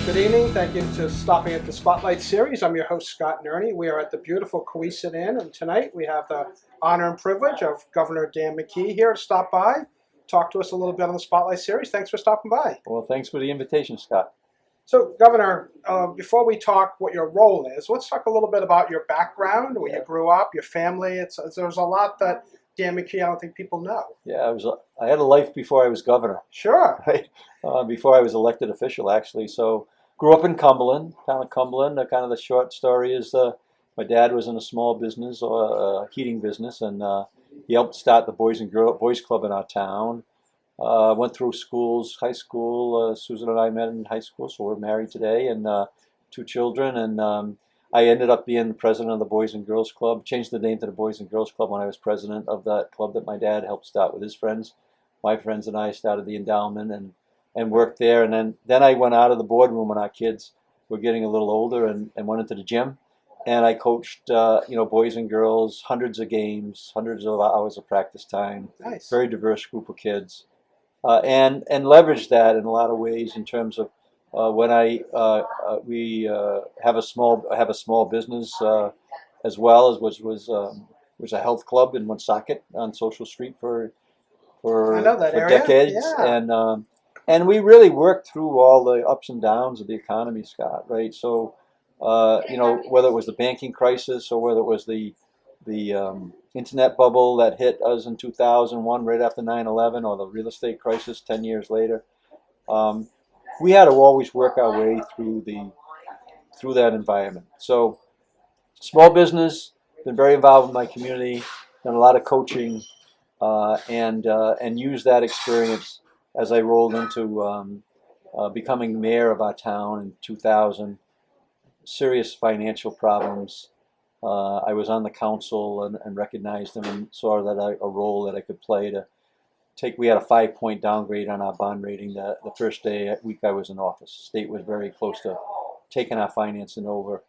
Good evening. Thank you for stopping at the Spotlight Series. I'm your host, Scott Nerney. We are at the beautiful Coesit Inn, and tonight we have the honor and privilege of Governor Dan McKee here to stop by, talk to us a little bit on the Spotlight Series. Thanks for stopping by. Well, thanks for the invitation, Scott. So, Governor, before we talk what your role is, let's talk a little bit about your background, where you grew up, your family. There's a lot that Dan McKee, I don't think people know. Yeah, I had a life before I was governor, Sure. right? Before I was elected official, actually. So, grew up in Cumberland, town of Cumberland. Kind of the short story is my dad was in a small business, or a heating business, and he helped start the boys club in our town. Went through schools, high school. Susan and I met in high school, so we're married today, and two children. And I ended up being the president of the Boys and Girls Club. Changed the name to the Boys and Girls Club when I was president of that club that my dad helped start with his friends. My friends and I started the endowment and worked there. And then I went out of the boardroom when our kids were getting a little older and went into the gym. And I coached, boys and girls, hundreds of games, hundreds of hours of practice time. Nice. Very diverse group of kids. And leverage that in a lot of ways in terms of when we have a small business as well, as was a health club in Woonsocket on Social Street for I know that area. decades. Yeah. And we really worked through all the ups and downs of the economy, Scott, right? So whether it was the banking crisis or whether it was the internet bubble that hit us in 2001 right after 9/11, or the real estate crisis 10 years later, we had to always work our way through that environment. So small business, been very involved in my community, done a lot of coaching, and used that experience as I rolled into becoming mayor of our town in 2000. Serious financial problems. I was on the council and recognized them and saw that a role that I could play to take. We had a 5-point downgrade on our bond rating the first week I was in office. The state was very close to taking our financing over.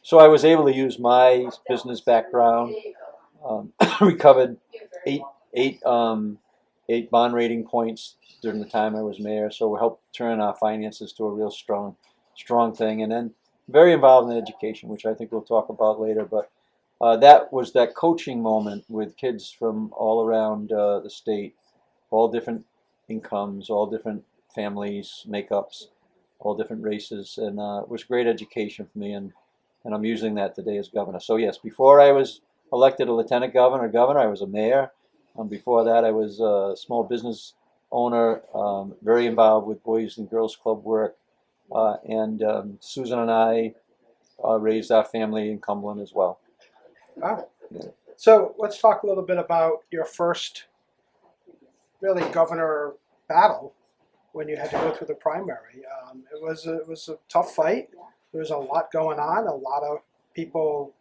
So I was able to use my business background, recovered eight bond rating points during the time I was mayor. So we helped turn our finances to a real strong thing. And then very involved in education, which I think we'll talk about later. But that was that coaching moment with kids from all around the state, all different incomes, all different families, makeups, all different races, and it was great education for me. And I'm using that today as governor. So yes, before I was elected a lieutenant governor, I was a mayor. Before that, I was a small business owner, very involved with Boys and Girls Club work. And Susan and I raised our family in Cumberland as well. Wow. So let's talk a little bit about your first really governor battle when you had to go through the primary. It was a tough fight. There was a lot going on. A lot of people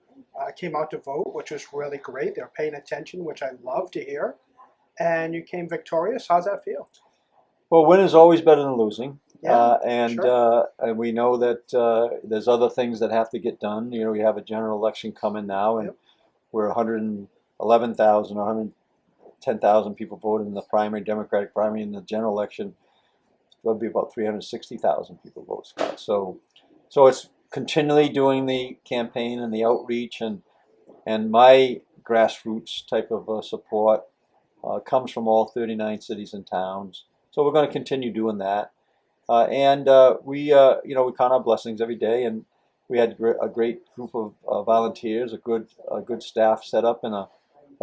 came out to vote, which was really great. They were paying attention, which I love to hear. And you came victorious. How's that feel? Well, winning is always better than losing. Yeah, and sure. And we know that there's other things that have to get done. You know, we have a general election coming now, and Yep. we're 111,000 or 110,000 people voted in the primary, Democratic primary. In the general election, there'll be about 360,000 people vote, Scott. So it's continually doing the campaign and the outreach, and my grassroots type of support comes from all 39 cities and towns. So we're going to continue doing that. We count our blessings every day, and we had a great group of volunteers, a good staff set up, and a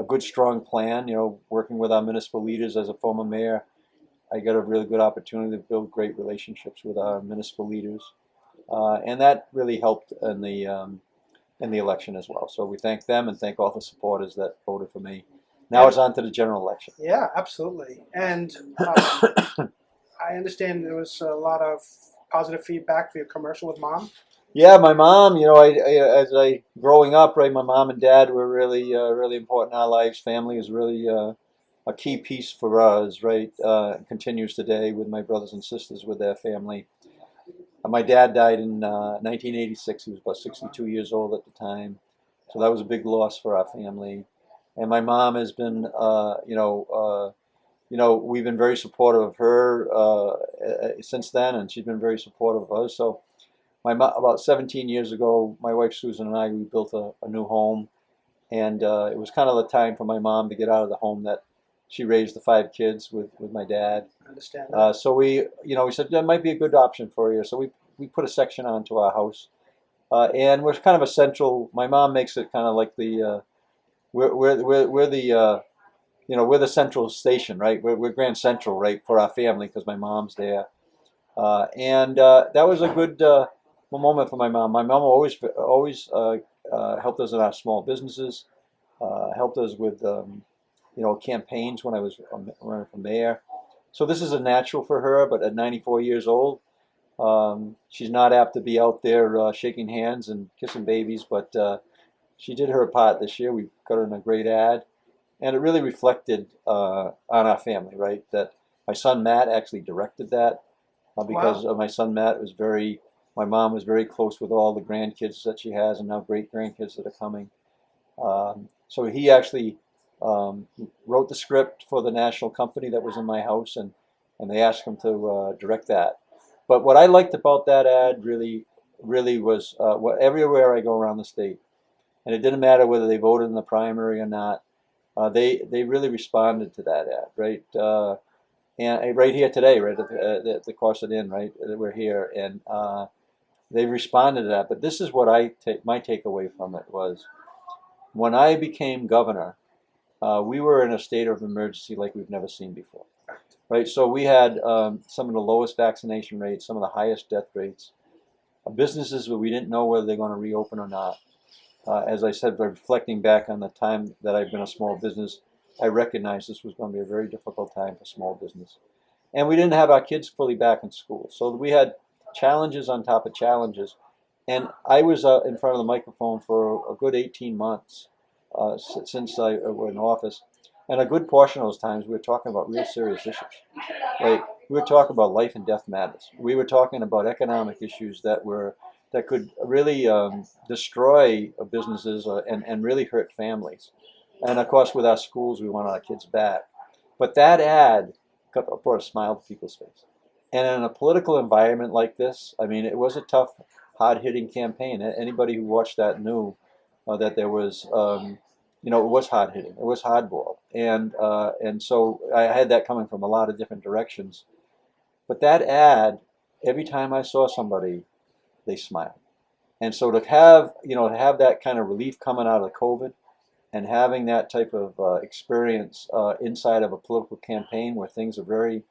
good strong plan. You know, working with our municipal leaders. As a former mayor, I got a really good opportunity to build great relationships with our municipal leaders, and that really helped in the election as well. So we thank them and thank all the supporters that voted for me. Now it's on to the general election. Yeah, absolutely. And I understand there was a lot of positive feedback for your commercial with Mom. Yeah, my mom. You know, as growing up, right, my mom and dad were really important in our lives. Family is really a key piece for us, right? Continues today with my brothers and sisters with their family. My dad died in 1986. He was about 62 years old at the time, so that was a big loss for our family. And my mom has been, we've been very supportive of her since then, and she's been very supportive of us. So about 17 years ago, my wife Susan and I, we built a new home, and it was kind of the time for my mom to get out of the home that she raised the 5 kids with my dad. I understand that. So we said that might be a good option for you. So we put a section onto our house, and we're kind of a central. My mom makes it kind of like the we're the we're the central station, right? We're Grand Central, right, for our family because my mom's there, and that was a good moment for my mom. My mom always helped us in our small businesses, helped us with campaigns when I was running for mayor. So this is a natural for her, but at 94 years old, she's not apt to be out there shaking hands and kissing babies, but she did her part this year. We got her in a great ad, and it really reflected on our family, right? That my son Matt actually directed that because Wow. my son Matt my mom was very close with all the grandkids that she has, and now great grandkids that are coming. So he actually wrote the script for the national company that was in my house, and they asked him to direct that. But what I liked about that ad really was everywhere I go around the state, and it didn't matter whether they voted in the primary or not, they really responded to that ad, right? And right here today, right at the Corset Inn, right? We're here, and they responded to that. But this is what my takeaway from it was when I became governor. We were in a state of emergency like we've never seen before, right? So we had some of the lowest vaccination rates, some of the highest death rates, businesses where we didn't know whether they're going to reopen or not. As I said, by reflecting back on the time that I've been a small business, I recognized this was going to be a very difficult time for small business. And we didn't have our kids fully back in school. So we had challenges on top of challenges. And I was in front of the microphone for a good 18 months since I was in office. And a good portion of those times we were talking about real serious issues. Right? We were talking about life and death matters. We were talking about economic issues that could really destroy businesses and really hurt families. And of course, with our schools, we want our kids back. But that ad brought a smile to people's face. And in a political environment like this, I mean, it was a tough, hard-hitting campaign. Anybody who watched that knew that there was, it was hard-hitting. It was hardball. And so I had that coming from a lot of different directions. But that ad, every time I saw somebody, they smiled. And so to have that kind of relief coming out of COVID and having that type of experience inside of a political campaign where things are very,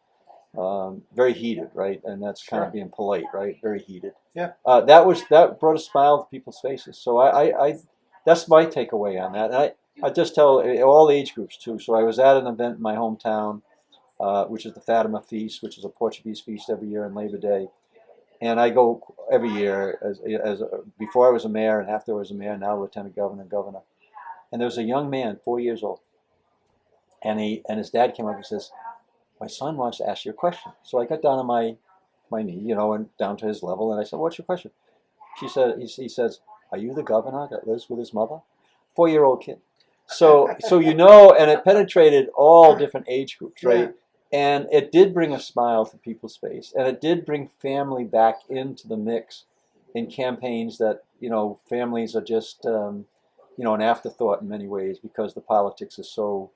very heated, right? And that's kind of being polite, right? Very heated. Yeah. That brought a smile to people's faces. So I that's my takeaway on that. And I just tell all age groups too. So I was at an event in my hometown, which is the Fatima Feast, which is a Portuguese feast every year on Labor Day. And I go every year as before I was a mayor and after I was a mayor, now lieutenant governor and governor. And there was a young man, 4 years old, and his dad came up and says, "My son wants to ask you a question." So I got down on my knee, and down to his level, and I said, "What's your question?" He says, "Are you the governor that lives with his mother?" 4-year-old kid. So and it penetrated all different age groups, right? Yeah. And it did bring a smile to people's face, and it did bring family back into the mix in campaigns that families are just an afterthought in many ways because the politics is so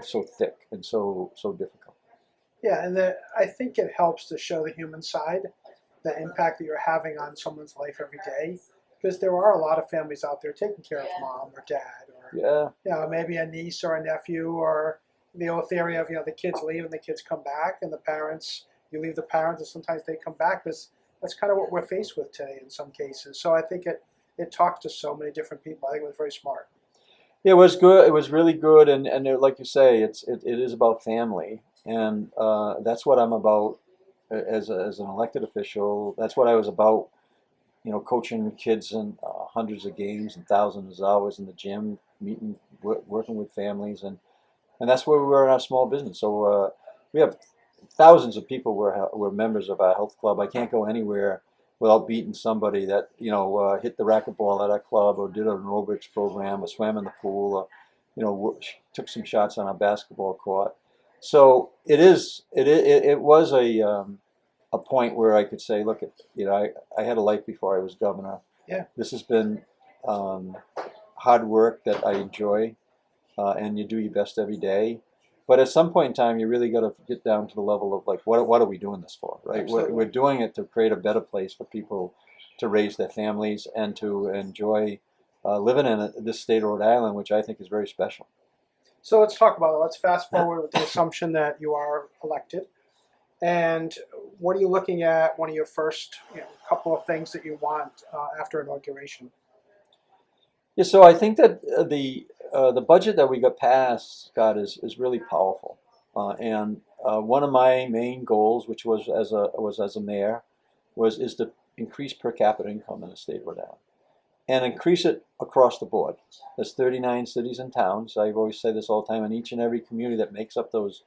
so thick and so difficult. Yeah, and I think it helps to show the human side, the impact that you're having on someone's life every day, because there are a lot of families out there taking care of mom or dad, or maybe a niece or a nephew, or the old theory of the kids leave and the kids come back, and you leave the parents and sometimes they come back, because that's kind of what we're faced with today in some cases. So I think it talked to so many different people. I think it was very smart. It was good. It was really good, and like you say, it is about family, and that's what I'm about as an elected official. That's what I was about, coaching kids in hundreds of games and thousands of hours in the gym, meeting, working with families, and that's where we were in our small business. So we have thousands of people who are members of our health club. I can't go anywhere without beating somebody that hit the racquetball at our club, or did an aerobics program, or swam in the pool, or took some shots on a basketball court. So it was a point where I could say, look, I had a life before I was governor. Yeah. This has been hard work that I enjoy, and you do your best every day. But at some point in time, you really got to get down to the level of like, what are we doing this for, right? We're doing it to create a better place for people to raise their families and to enjoy living in this state of Rhode Island, which I think is very special. So let's talk about it. Let's fast forward with the assumption that you are elected. And what are you looking at? One of your first couple of things that you want after inauguration? Yeah, so I think that the budget that we got passed, Scott, is really powerful. And one of my main goals, which was as a mayor, is to increase per capita income in the state of Rhode Island, and increase it across the board. There's 39 cities and towns. I've always said this all the time, and each and every community that makes up those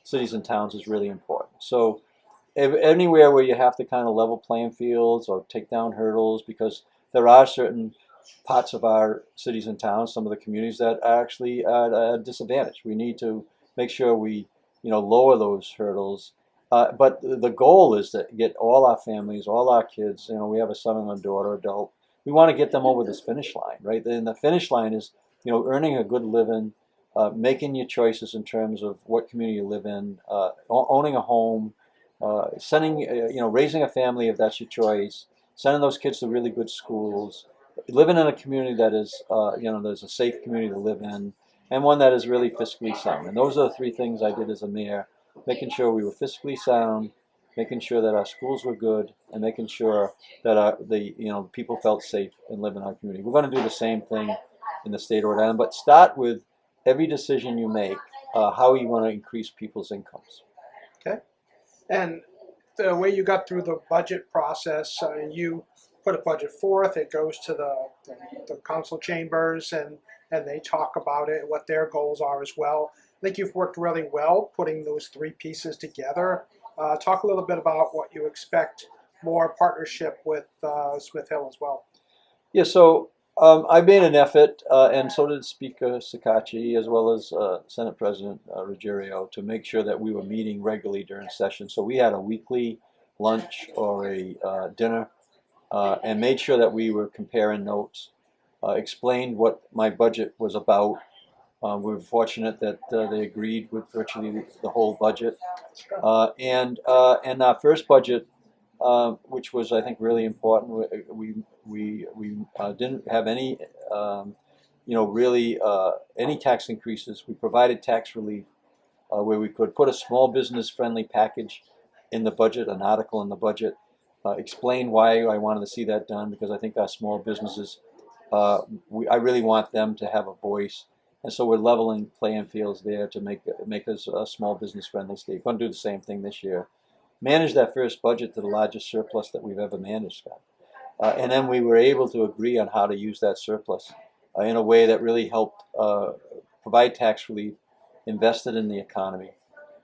cities and towns is really important. So anywhere where you have to kind of level playing fields or take down hurdles, because there are certain parts of our cities and towns, some of the communities that are actually at a disadvantage. We need to make sure we lower those hurdles. But the goal is to get all our families, all our kids, we have a son and a daughter, adult, we want to get them over this finish line, right? And the finish line is, earning a good living, making your choices in terms of what community you live in, owning a home, raising a family if that's your choice, sending those kids to really good schools, living in a community that is, there's a safe community to live in, and one that is really fiscally sound. And those are the three things I did as a mayor, making sure we were fiscally sound, making sure that our schools were good, and making sure that people felt safe and live in our community. We're going to do the same thing in the state of Rhode Island, but start with every decision you make, how you want to increase people's incomes. Okay. And the way you got through the budget process, you put a budget forth, it goes to the council chambers, and they talk about it, what their goals are as well. I think you've worked really well putting those three pieces together. Talk a little bit about what you expect more partnership with Smith Hill as well. Yeah, so I made an effort, and so did Speaker Sakachi, as well as Senate President Ruggiero, to make sure that we were meeting regularly during session. So we had a weekly lunch or a dinner, and made sure that we were comparing notes, explained what my budget was about. We were fortunate that they agreed with virtually the whole budget. And our first budget, which was, I think, really important, we didn't have any, any tax increases. We provided tax relief where we could put a small business friendly package in the budget, an article in the budget, explain why I wanted to see that done, because I think our small businesses, I really want them to have a voice. And so we're leveling playing fields there to make us a small business friendly state. We're going to do the same thing this year. Manage that first budget to the largest surplus that we've ever managed, Scott. And then we were able to agree on how to use that surplus in a way that really helped provide tax relief, invested in the economy,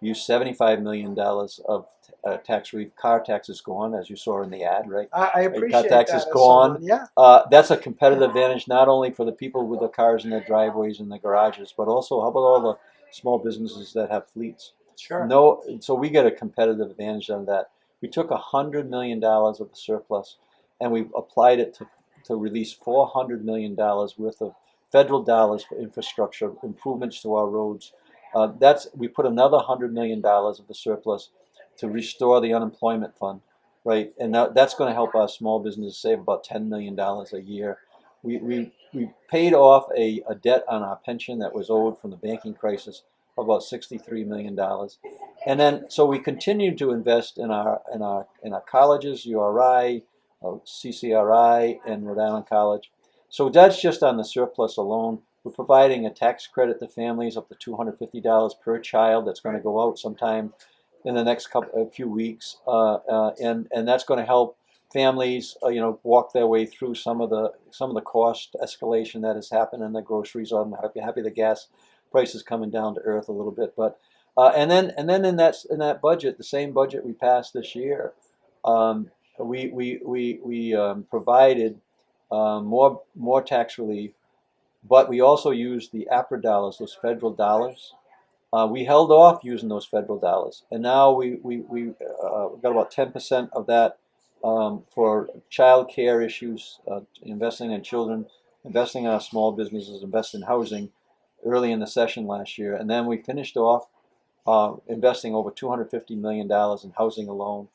use $75 million of tax relief. Car tax is gone, as you saw in the ad, right? I appreciate car tax that. is gone. Yeah. That's a competitive advantage not only for the people with the cars in their driveways and the garages, but also how about all the small businesses that have fleets? Sure. No, so we get a competitive advantage on that. We took $100 million of the surplus and we applied it to release $400 million worth of federal dollars for infrastructure improvements to our roads. We put another $100 million of the surplus to restore the unemployment fund, right? And that's going to help our small businesses save about $10 million a year. We paid off a debt on our pension that was owed from the banking crisis of about $63 million. And then, so we continue to invest in our colleges, URI, CCRI, and Rhode Island College. So that's just on the surplus alone. We're providing a tax credit to families up to $250 per child. That's going to go out sometime in the next few weeks, and that's going to help families, walk their way through some of the cost escalation that has happened in the groceries. I'm happy the gas price is coming down to earth a little bit, but and then in that budget, the same budget we passed this year, we provided more tax relief, but we also used the APRA dollars, those federal dollars, We held off using those federal dollars, and now we got about 10% of that for child care issues, investing in children, investing in our small businesses, investing in housing early in the session last year. And then we finished off investing over $250 million in housing alone,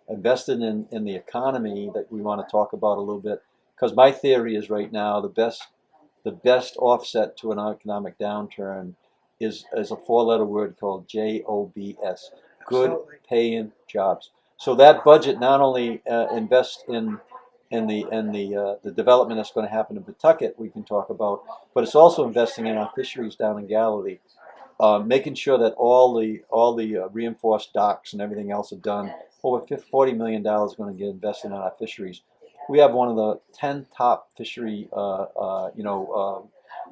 invested in the economy that we want to talk about a little bit, because my theory is right now the best offset to an economic downturn is a four-letter word called JOBS, good Absolutely. paying jobs. So that budget not only invests in the development that's going to happen in Pawtucket, we can talk about, but it's also investing in our fisheries down in Galilee, making sure that all the reinforced docks and everything else are done. Over $40 million is going to get invested in our fisheries. We have one of the 10 top fishery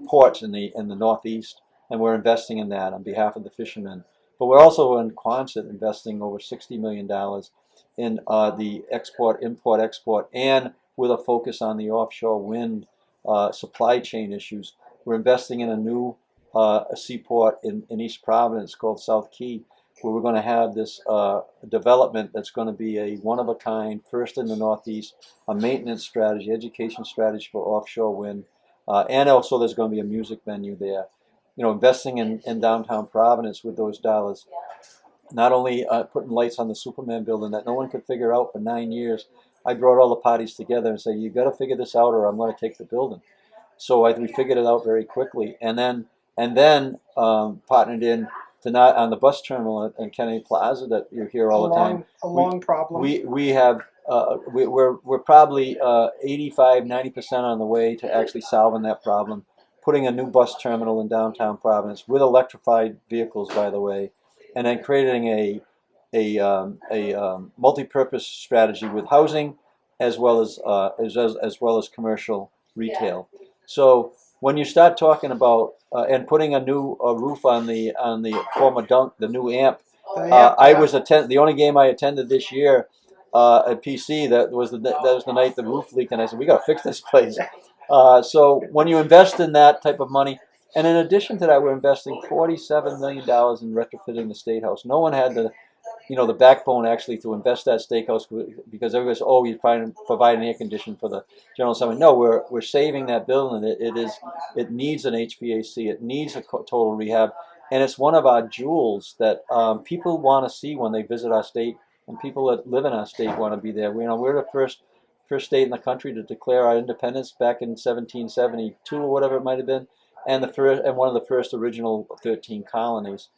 ports in the Northeast, and we're investing in that on behalf of the fishermen. But we're also in Quonset investing over $60 million in the import-export, and with a focus on the offshore wind supply chain issues. We're investing in a new seaport in East Providence called South Key, where we're going to have this development that's going to be a one-of-a-kind, first in the Northeast, a maintenance strategy, education strategy for offshore wind, and also there's going to be a music venue there. You know, investing in downtown Providence with those dollars, not only putting lights on the Superman building that no one could figure out for 9 years. I brought all the parties together and said, you got to figure this out or I'm going to take the building. So we figured it out very quickly, and then partnered in to not on the bus terminal in Kennedy Plaza that you hear all the time. A long problem. We have we're probably 85-90% on the way to actually solving that problem, putting a new bus terminal in downtown Providence with electrified vehicles, by the way, and then creating a multi-purpose strategy with housing as well as commercial retail. So when you start talking about and putting a new roof on the former dunk, the new amp, I was the only game I attended this year at PC. That was the night the roof leaked, and I said we got to fix this place. So when you invest in that type of money, and in addition to that, we're investing $47 million in retrofitting the State House. No one had the backbone actually to invest that steakhouse because everybody says, oh, you provide an air condition for the General Assembly. No, we're saving that building. It needs an HVAC. It needs a total rehab, and it's one of our jewels that people want to see when they visit our state, and people that live in our state want to be there. We're the first state in the country to declare our independence back in 1772 or whatever it might have been, and one of the first original 13 colonies.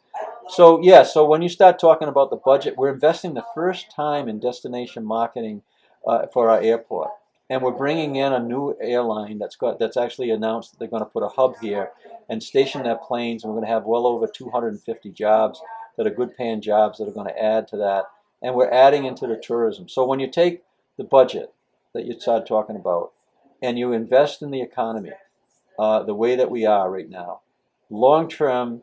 So yeah, so when you start talking about the budget, we're investing the first time in destination marketing for our airport, and we're bringing in a new airline that's actually announced that they're going to put a hub here and station their planes, and we're going to have well over 250 jobs that are good-paying jobs that are going to add to that, and we're adding into the tourism. So when you take the budget that you started talking about and you invest in the economy the way that we are right now, long term,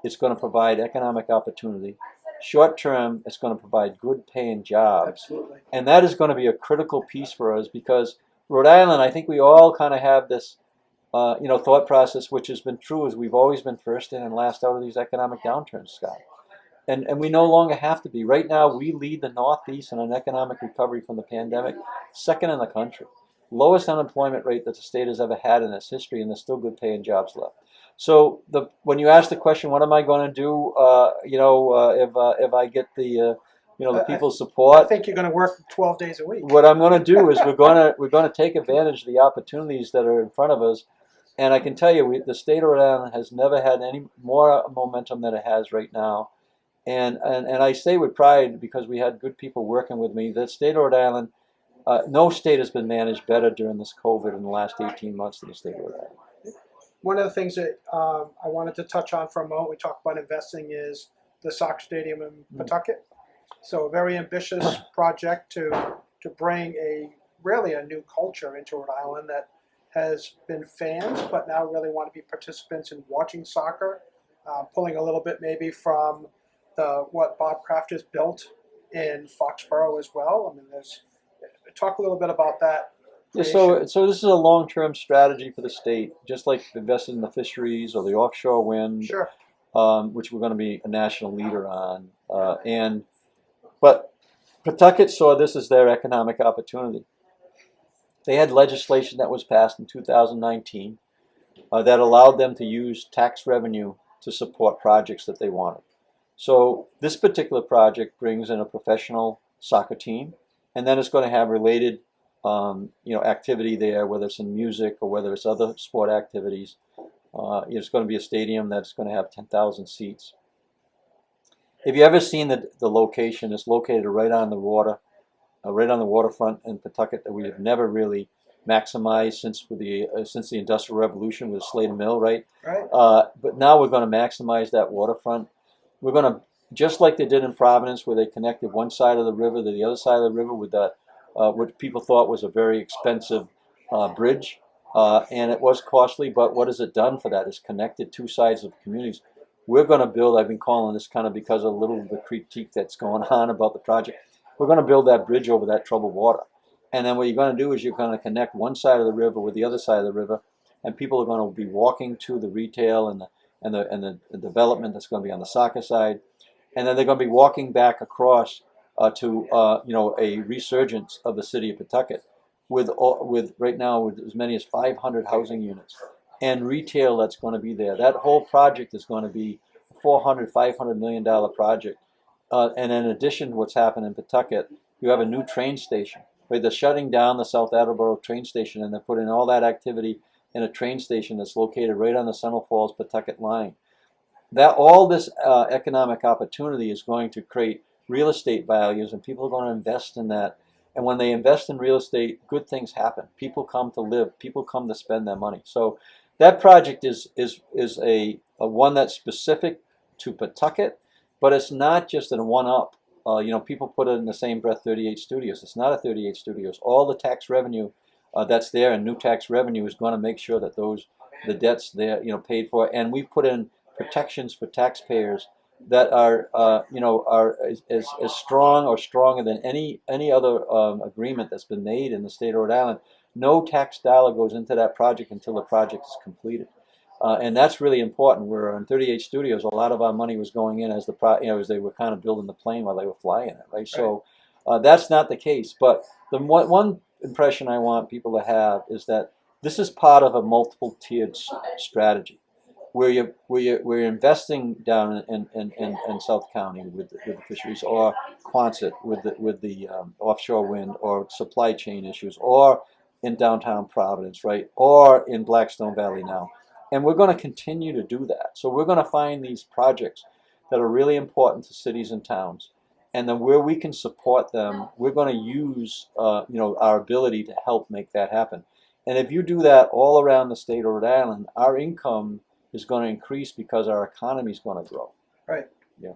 it's going to provide economic opportunity. Short term, it's going to provide good paying jobs. Absolutely. And that is going to be a critical piece for us because Rhode Island, I think we all kind of have this thought process, which has been true, is we've always been first in and last out of these economic downturns, Scott. And we no longer have to be. Right now, we lead the Northeast in an economic recovery from the pandemic, second in the country. Lowest unemployment rate that the state has ever had in its history, and there's still good paying jobs left. So when you ask the question, what am I going to do? If I get the people's support, I think you're going to work 12 days a week. What I'm going to do is we're going to take advantage of the opportunities that are in front of us, and I can tell you, the state of Rhode Island has never had any more momentum than it has right now, and I say with pride because we had good people working with me. The state of Rhode Island, no state has been managed better during this COVID in the last 18 months than the state of Rhode Island. One of the things that I wanted to touch on for a moment, we talked about investing, is the soccer stadium in Pawtucket. So a very ambitious project to bring really a new culture into Rhode Island that has been fans, but now really want to be participants in watching soccer, pulling a little bit maybe from what Bob Kraft has built in Foxborough as well. I mean, talk a little bit about that. Yeah, so this is a long-term strategy for the state, just like investing in the fisheries or the offshore wind. Sure. which we're going to be a national leader on. But Pawtucket saw this as their economic opportunity. They had legislation that was passed in 2019 that allowed them to use tax revenue to support projects that they wanted. So this particular project brings in a professional soccer team, and then it's going to have related activity there, whether it's in music or whether it's other sport activities. It's going to be a stadium that's going to have 10,000 seats. If you ever seen the location, it's located right on the water, right on the waterfront in Pawtucket, that we have never really maximized since the Industrial Revolution with Slate Mill, right? Right. But now we're going to maximize that waterfront. We're going to, just like they did in Providence, where they connected one side of the river to the other side of the river with that, what people thought was a very expensive bridge, and it was costly. But what has it done for that? It's connected two sides of communities. We're going to build, I've been calling this kind of because of a little of the critique that's going on about the project. We're going to build that bridge over that troubled water. And then what you're going to do is you're going to connect one side of the river with the other side of the river, and people are going to be walking to the retail and the development that's going to be on the soccer side, and then they're going to be walking back across to a resurgence of the city of Pawtucket with right now with as many as 500 housing units and retail that's going to be there. That whole project is going to be a $400-500 million project. And in addition to what's happened in Pawtucket, you have a new train station. Right? They're shutting down the South Attleboro train station, and they're putting all that activity in a train station that's located right on the Seminole Falls Pawtucket line. That all this economic opportunity is going to create real estate values, and people are going to invest in that. And when they invest in real estate, good things happen. People come to live. People come to spend their money. So that project is a one that's specific to Pawtucket, but it's not just a one-up. People put it in the same breath, 38 studios. It's not a 38 studios. All the tax revenue that's there, and new tax revenue is going to make sure that the debts there, paid for. And we've put in protections for taxpayers that are as strong or stronger than any other agreement that's been made in the state of Rhode Island. No tax dollar goes into that project until the project is completed. And that's really important. We're on 38 studios. A lot of our money was going in as as they were kind of building the plane while they were flying it, right? So that's not the case. But the one impression I want people to have is that this is part of a multiple tiered strategy, where we're investing down in South County with the fisheries, or Quonset with the offshore wind, or supply chain issues, or in downtown Providence, right, or in Blackstone Valley now. And we're going to continue to do that. So we're going to find these projects that are really important to cities and towns, and then where we can support them, we're going to use our ability to help make that happen. And if you do that all around the state of Rhode Island, our income is going to increase because our economy is going to grow. Right. Yeah.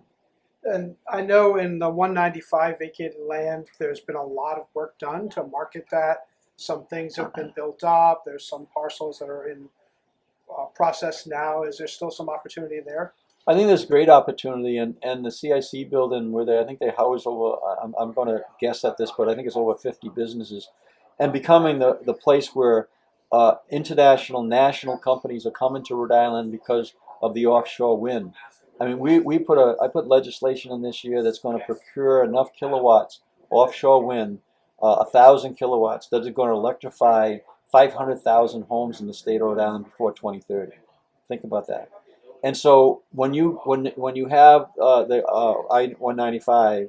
And I know in the 195 vacated land, there's been a lot of work done to market that. Some things have been built up. There's some parcels that are in process now. Is there still some opportunity there? I think there's great opportunity, and the CIC building where I think they house over, I'm going to guess at this, but I think it's over 50 businesses, and becoming the place where international, national companies are coming to Rhode Island because of the offshore wind. I mean, I put legislation in this year that's going to procure enough kilowatts offshore wind, 1,000 kilowatts, that is going to electrify 500,000 homes in the state of Rhode Island before 2030. Think about that. And so when you have the I-195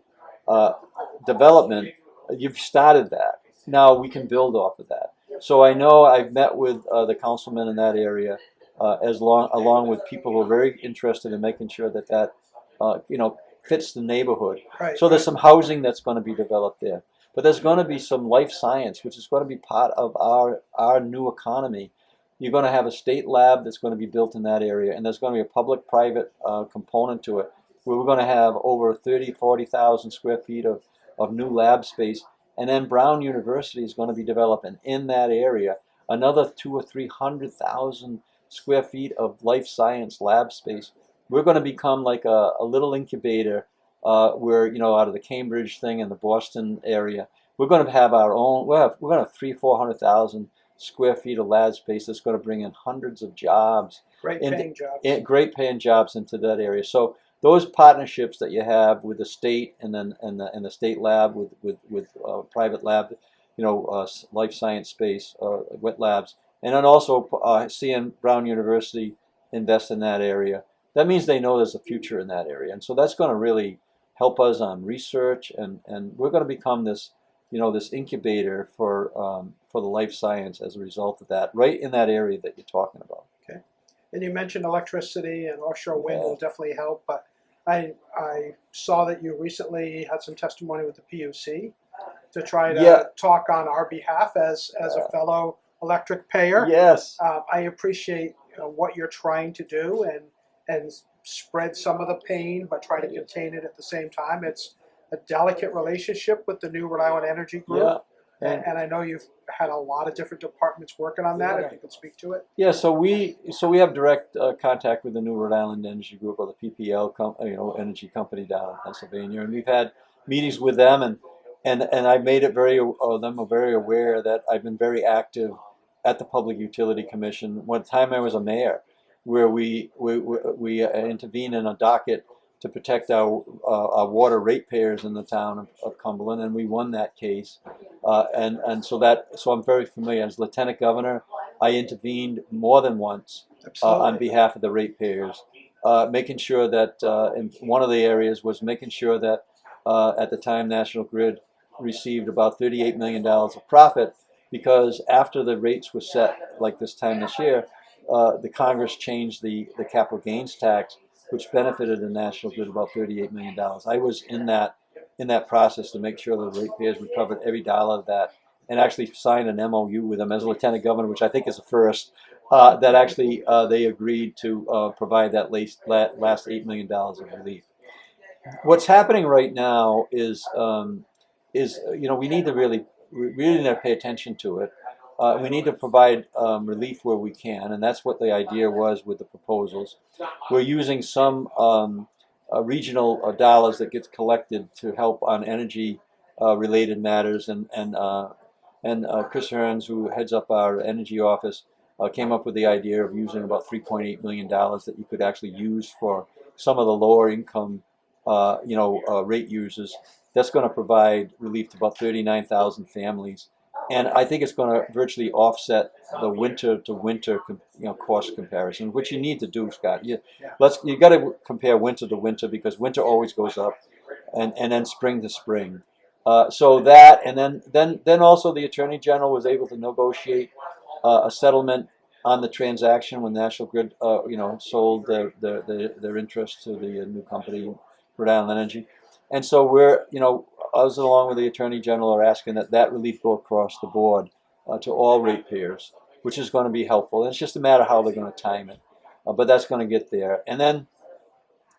development, you've started that. Now we can build off of that. So I know I've met with the councilman in that area, along with people who are very interested in making sure that fits the neighborhood. Right. So there's some housing that's going to be developed there, but there's going to be some life science, which is going to be part of our new economy. You're going to have a state lab that's going to be built in that area, and there's going to be a public-private component to it, where we're going to have over 40,000 square feet of new lab space. And then Brown University is going to be developing in that area another 200,000 or 300,000 square feet of life science lab space. We're going to become like a little incubator where, out of the Cambridge thing and the Boston area, we're going to have our own, we're going to have 300,000 or 400,000 square feet of lab space that's going to bring in hundreds of jobs. Great into- paying jobs. Great paying jobs into that area. So those partnerships that you have with the state and then and the state lab with private lab, life science space, wet labs, and then also seeing Brown University invest in that area. That means they know there's a future in that area, and so that's going to really help us on research, and we're going to become this this incubator for the life science as a result of that, right in that area that you're talking about. Okay. And you mentioned electricity and offshore wind will definitely help, but I saw that you recently had some testimony with the PUC to try to talk on our behalf as a fellow electric payer. Yes. I appreciate what you're trying to do and spread some of the pain, but try to contain it at the same time. It's a delicate relationship with the new Rhode Island Energy Group. Yeah. And I know you've had a lot of different departments working on that, if you could speak to it. Yeah, so we have direct contact with the new Rhode Island Energy Group, or the PPL, energy company down in Pennsylvania, and we've had meetings with them, and I made it them very aware that I've been very active at the Public Utility Commission. One time I was a mayor, where we intervened in a docket to protect our water ratepayers in the town of Cumberland, and we won that case. So I'm very familiar. As Lieutenant Governor, I intervened more than once on behalf of the ratepayers, making sure that in one of the areas was making sure that at the time National Grid received about $38 million of profit, because after the rates were set, like this time this year, the Congress changed the capital gains tax, which benefited the National Grid about $38 million. I was in that process to make sure the ratepayers recovered every dollar of that, and actually signed an MOU with them as Lieutenant Governor, which I think is a first, that actually they agreed to provide that last $8 million of relief. What's happening right now is we need to really need to pay attention to it. We need to provide relief where we can, and that's what the idea was with the proposals. We're using some regional dollars that gets collected to help on energy related matters, and Chris Hearns, who heads up our energy office, came up with the idea of using about $3.8 million that you could actually use for some of the lower income rate users. That's going to provide relief to about 39,000 families, and I think it's going to virtually offset the winter to winter cost comparison, which you need to do, Scott. You got to compare winter to winter, because winter always goes up, and then spring to spring. So that, and then also the Attorney General was able to negotiate a settlement on the transaction when National Grid sold their interest to the new company, Rhode Island Energy. And so we're, us along with the Attorney General are asking that relief go across the board to all ratepayers, which is going to be helpful. And it's just a matter of how they're going to time it, but that's going to get there. And then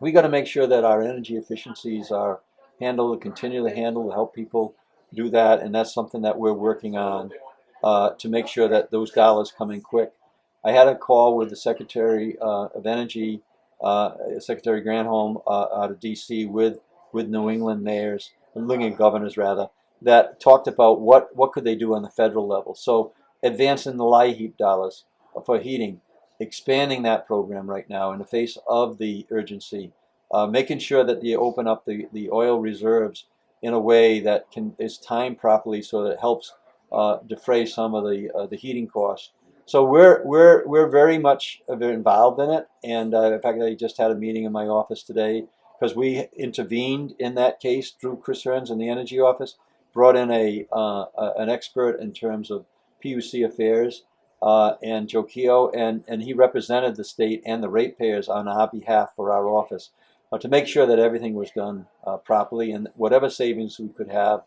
we got to make sure that our energy efficiencies are handled, continually handled, to help people do that. And that's something that we're working on to make sure that those dollars come in quick. I had a call with the Secretary of Energy, Secretary Granholm, out of D.C. with New England mayors, New England governors rather, that talked about what could they do on the federal level. So advancing the LIHEAP dollars for heating, expanding that program right now in the face of the urgency, making sure that you open up the oil reserves in a way that is timed properly so that it helps defray some of the heating costs. So we're very much involved in it, and in fact, I just had a meeting in my office today because we intervened in that case through Chris Hearns in the Energy Office, brought in an expert in terms of PUC affairs, and Joe Keogh, and he represented the state and the ratepayers on our behalf for our office to make sure that everything was done properly, and whatever savings we could have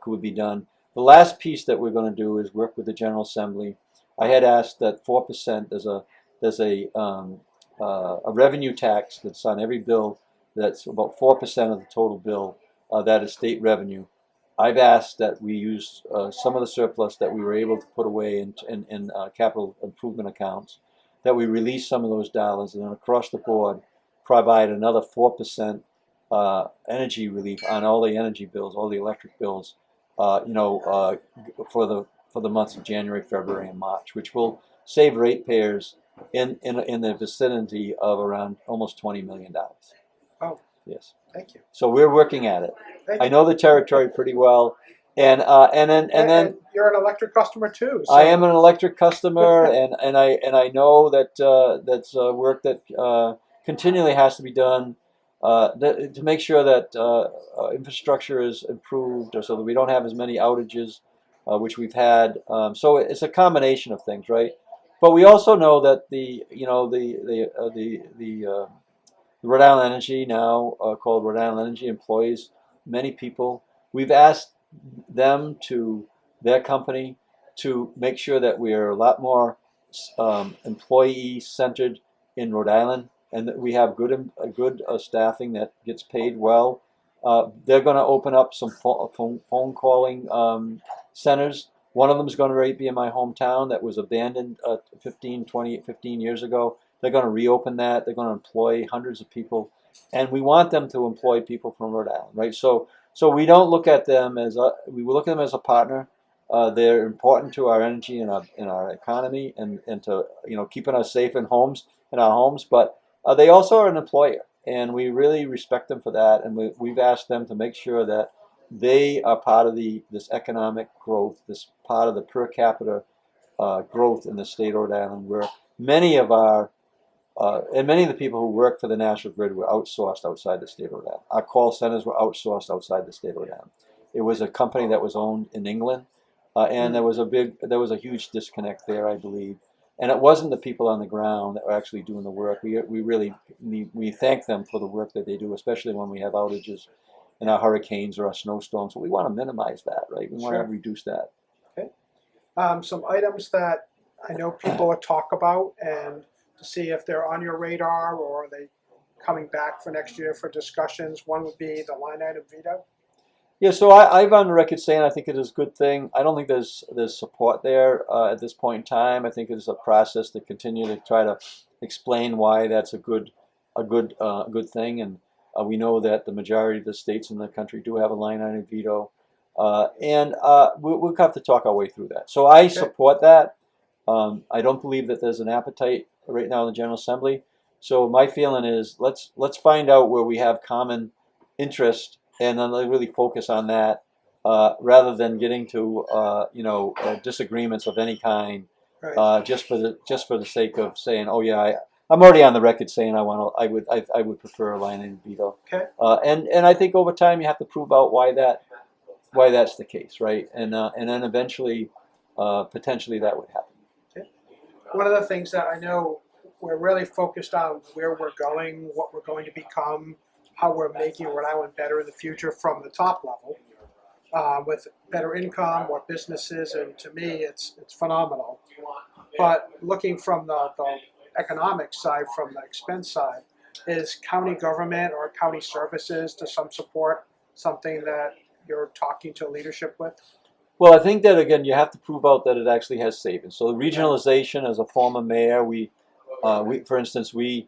could be done. The last piece that we're going to do is work with the General Assembly. I had asked that 4%. There's a revenue tax that's on every bill that's about 4% of the total bill that is state revenue. I've asked that we use some of the surplus that we were able to put away in capital improvement accounts, that we release some of those dollars, and then across the board provide another 4% energy relief on all the energy bills, all the electric bills, for the for the months of January, February, and March, which will save ratepayers in the vicinity of around almost $20 million. Oh, Yes. thank you. So we're working at it. Thank I you. know the territory pretty well, and then And you're an electric customer too. So. I am an electric customer, and I know that that's work that continually has to be done to make sure that infrastructure is improved, or so that we don't have as many outages, which we've had. So it's a combination of things, right? But we also know that the Rhode Island Energy, now called Rhode Island Energy, employs many people. We've asked them their company, to make sure that we are a lot more employee-centered in Rhode Island, and that we have good staffing that gets paid well. They're going to open up some phone calling centers. One of them is going to be in my hometown that was abandoned 15 years ago. They're going to reopen that. They're going to employ hundreds of people, and we want them to employ people from Rhode Island, right? So we don't look at them we look at them as a partner. They're important to our energy and our economy, and to keeping us safe in our homes. But they also are an employer, and we really respect them for that. And we've asked them to make sure that they are part of this economic growth, this part of the per capita growth in the state of Rhode Island, where many of the people who work for the National Grid were outsourced outside the state of Rhode Island. Our call centers were outsourced outside the state of Rhode Island. It was a company that was owned in England, and there was a huge disconnect there, I believe. And it wasn't the people on the ground that were actually doing the work. We thank them for the work that they do, especially when we have outages in our hurricanes or our snowstorms. But we want to minimize that, right? We want to reduce that. Okay. Some items that I know people talk about, and to see if they're on your radar, or are they coming back for next year for discussions. One would be the line item veto. Yeah, so I've on the record saying I think it is a good thing. I don't think there's support there at this point in time. I think it is a process to continue to try to explain why that's a good thing. And we know that the majority of the states in the country do have a line item veto, and we'll have to talk our way through that. So I support that. I don't believe that there's an appetite right now in the General Assembly. So my feeling is let's find out where we have common interest, and then really focus on that, rather than getting to disagreements of any kind, just for the sake of saying, oh yeah, I'm already on the record saying I would prefer a line item veto. Okay. And I think over time you have to prove out why that's the case, right? And then eventually, potentially that would happen. Okay. One of the things that I know we're really focused on where we're going, what we're going to become, how we're making Rhode Island better in the future from the top level, with better income, more businesses, and to me it's phenomenal. But looking from the economic side, from the expense side, is county government or county services to some support something that you're talking to leadership with? Well, I think that, again, you have to prove out that it actually has savings. So regionalization, as a former mayor, for instance, we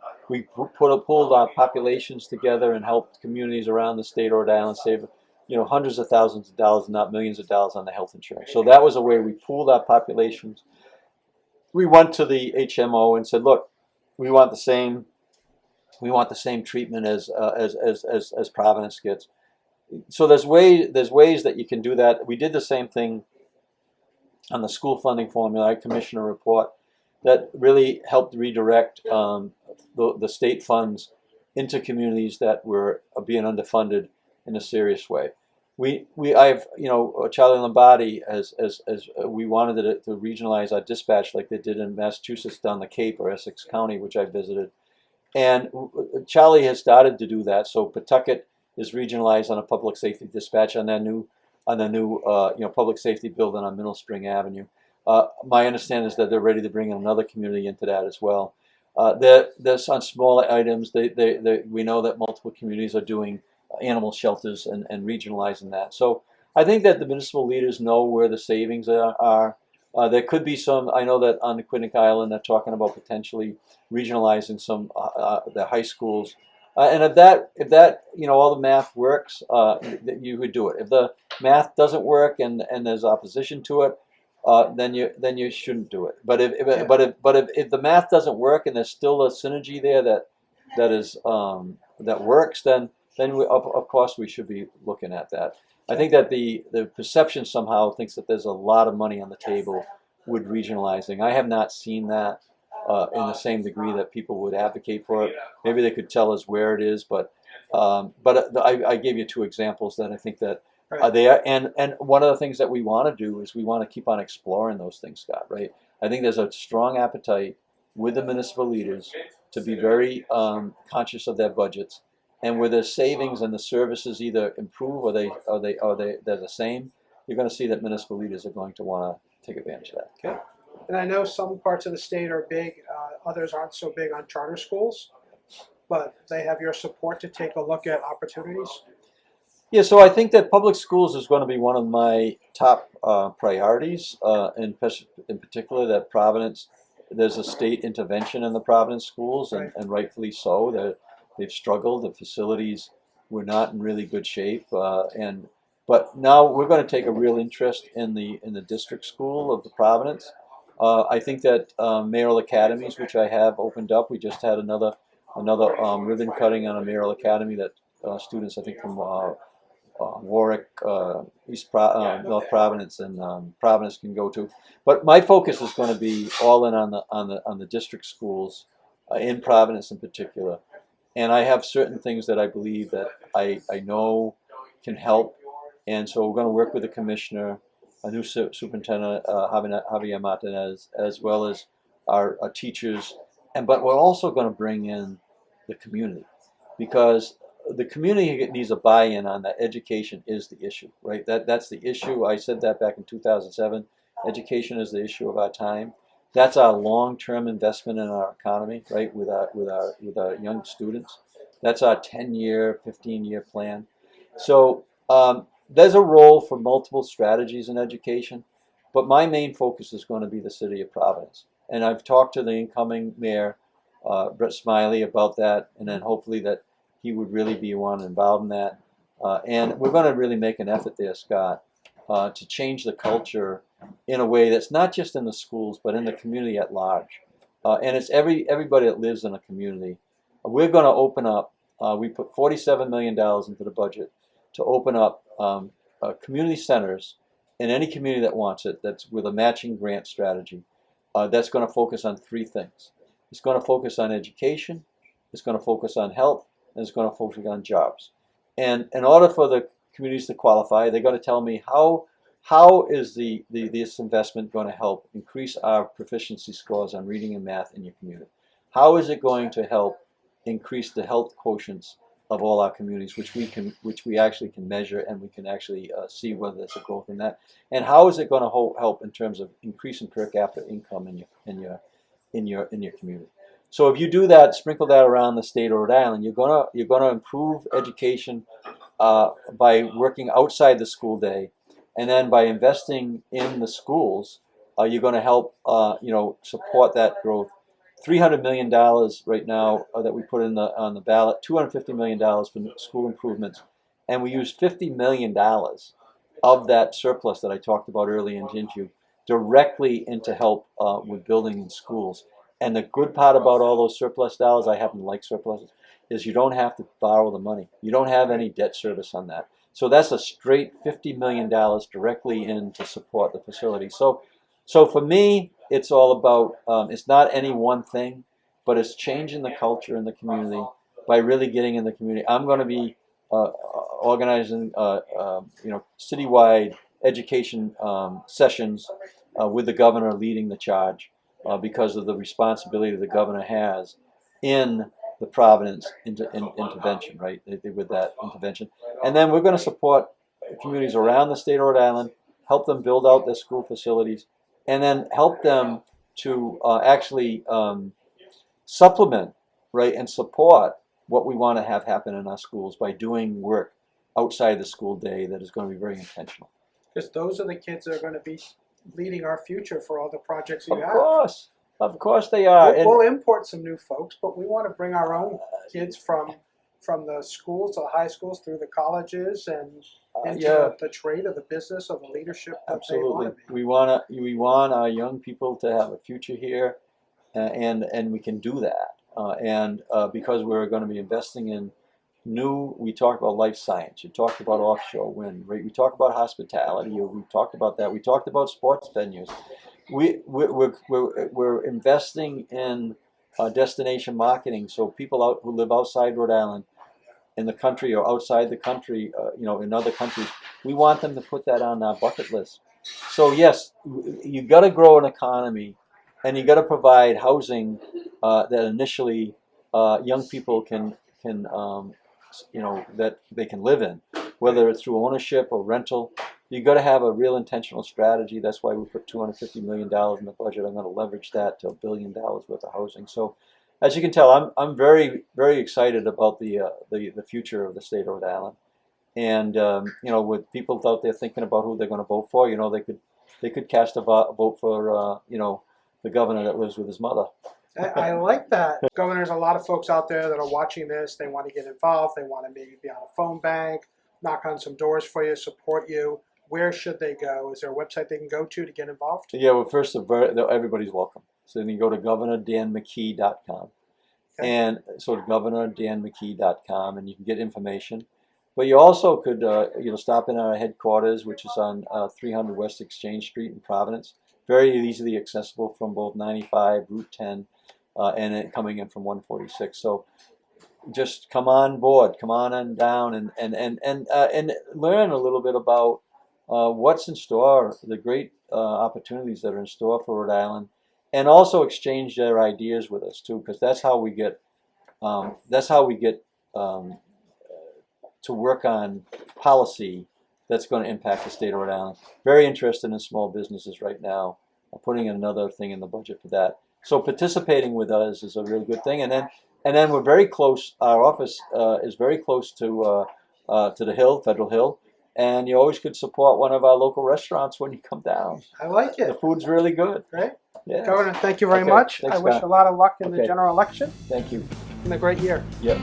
pulled our populations together and helped communities around the state of Rhode Island save, hundreds of thousands of dollars, not millions of dollars, on the health insurance. So that was a way we pooled our populations. We went to the HMO and said, look, we want the same treatment as Providence gets. So there's ways that you can do that. We did the same thing on the school funding formula. I commissioned a report that really helped redirect the state funds into communities that were being underfunded in a serious way. Charlie Lombardi, as we wanted to regionalize our dispatch like they did in Massachusetts down the Cape, or Essex County, which I visited, and Charlie has started to do that. So Pawtucket is regionalized on a public safety dispatch on the new public safety building on Middle Spring Avenue. My understanding is that they're ready to bring another community into that as well. There's on smaller items. We know that multiple communities are doing animal shelters and regionalizing that. So I think that the municipal leaders know where the savings are. There could be some. I know that on the Quinnipiac Island they're talking about potentially regionalizing some the high schools. And if that all the math works, you would do it. If the math doesn't work and there's opposition to it, then you shouldn't do it. But if, Yeah. if the math doesn't work and there's still a synergy there that works, then of course we should be looking at that. I think that the perception somehow thinks that there's a lot of money on the table with regionalizing. I have not seen that in the same degree that people would advocate for it. Maybe they could tell us where it is, but I gave you two examples that I think that are there. And one of the things that we want to do is we want to keep on exploring those things, Scott, right? I think there's a strong appetite with the municipal leaders to be very conscious of their budgets. And where the savings and the services either improve or they're the same, you're going to see that municipal leaders are going to want to take advantage of that. Okay. And I know some parts of the state are big, others aren't so big on charter schools, but they have your support to take a look at opportunities. Yeah, so I think that public schools is going to be one of my top priorities. In particular, that Providence, there's a state intervention in the Providence schools, and rightfully so. They've struggled. The facilities were not in really good shape, but now we're going to take a real interest in the district school of the Providence. I think that mayoral academies, which I have opened up, we just had another ribbon cutting on a mayoral academy that students, I think from Warwick, North Providence, and Providence can go to. But my focus is going to be all in on the district schools in Providence in particular. And I have certain things that I believe that I know can help. And so we're going to work with the commissioner, a new superintendent, Javier Martinez, as well as our teachers. But we're also going to bring in the community, because the community needs a buy-in on that. Education is the issue, right? That's the issue. I said that back in 2007. Education is the issue of our time. That's our long-term investment in our economy, right? With our young students, that's our 10-year, 15-year plan. So there's a role for multiple strategies in education, but my main focus is going to be the city of Providence. And I've talked to the incoming mayor, Brett Smiley, about that, and then hopefully that he would really be one involved in that. And we're going to really make an effort there, Scott, to change the culture in a way that's not just in the schools, but in the community at large. And it's everybody that lives in a community. We're going to open up, we put $47 million into the budget to open up community centers in any community that wants it, that's with a matching grant strategy, that's going to focus on three things. It's going to focus on education, it's going to focus on health, and it's going to focus on jobs. And in order for the communities to qualify, they're going to tell me how is this investment going to help increase our proficiency scores on reading and math in your community? How is it going to help increase the health quotients of all our communities, which we actually can measure, and we can actually see whether there's a growth in that? And how is it going to help in terms of increasing per capita income in your community? So if you do that, sprinkle that around the state of Rhode Island, you're gonna improve education by working outside the school day, and then by investing in the schools, you're going to help support that growth. $300 million right now that we put on the ballot, $250 million for school improvements, and we use $50 million of that surplus that I talked about earlier into directly into help with building in schools. And the good part about all those surplus dollars, I happen to like surpluses, is you don't have to borrow the money. You don't have any debt service on that. So that's a straight $50 million directly in to support the facility. So for me, it's all about, it's not any one thing, but it's changing the culture in the community by really getting in the community. I'm going to be organizing, citywide education sessions with the governor leading the charge. Because of the responsibility the governor has in the Providence intervention, right? With that intervention. And then we're going to support communities around the state of Rhode Island, help them build out their school facilities, and then help them to actually supplement, right, and support what we want to have happen in our schools by doing work outside the school day that is going to be very intentional. Because those are the kids that are going to be leading our future for all the projects you have. Of course they are. We'll import some new folks, but we want to bring our own kids from from the schools to the high schools through the colleges and into Yeah, the trade or the business or the leadership that absolutely. they want to be. We want our young people to have a future here, and we can do that. Because we're going to be investing in we talked about life science. You talked about offshore wind, right? We talked about hospitality. We talked about that. We talked about sports venues. We're investing in destination marketing, so people who live outside Rhode Island, in the country or outside the country, in other countries, we want them to put that on our bucket list. So yes, you got to grow an economy, and you got to provide housing that initially young people that they can live in, whether it's through ownership or rental. You got to have a real intentional strategy. That's why we put $250 million in the budget. I'm going to leverage that to $1 billion worth of housing. So, as you can tell, I'm very, very excited about the future of the state of Rhode Island. And with people out there thinking about who they're going to vote for, they could cast a vote for the governor that lives with his mother. I like that. Governor, there's a lot of folks out there that are watching this. They want to get involved. They want to maybe be on a phone bank, knock on some doors for you, support you. Where should they go? Is there a website they can go to get involved? Yeah, well, first, everybody's welcome. So then you go to governordanmckee.com. Okay. And so governordanmckee.com, and you can get information. But you also could stop in our headquarters, which is on 300 West Exchange Street in Providence. Very easily accessible from both 95, Route 10, and it coming in from 146. So just come on board, come on down, and learn a little bit about what's in store, the great opportunities that are in store for Rhode Island, and also exchange their ideas with us too, because that's how we get to work on policy that's going to impact the state of Rhode Island. Very interested in small businesses right now. I'm putting another thing in the budget for that. So participating with us is a really good thing, and then we're very close. Our office is very close to the Hill, Federal Hill. And you always could support one of our local restaurants when you come down. I like The it. food's really good. Great. Yeah. Governor, thank you very Okay, much. thanks, I wish Scott. a lot of luck in the Okay. general election Thank you. and a great year. Yep.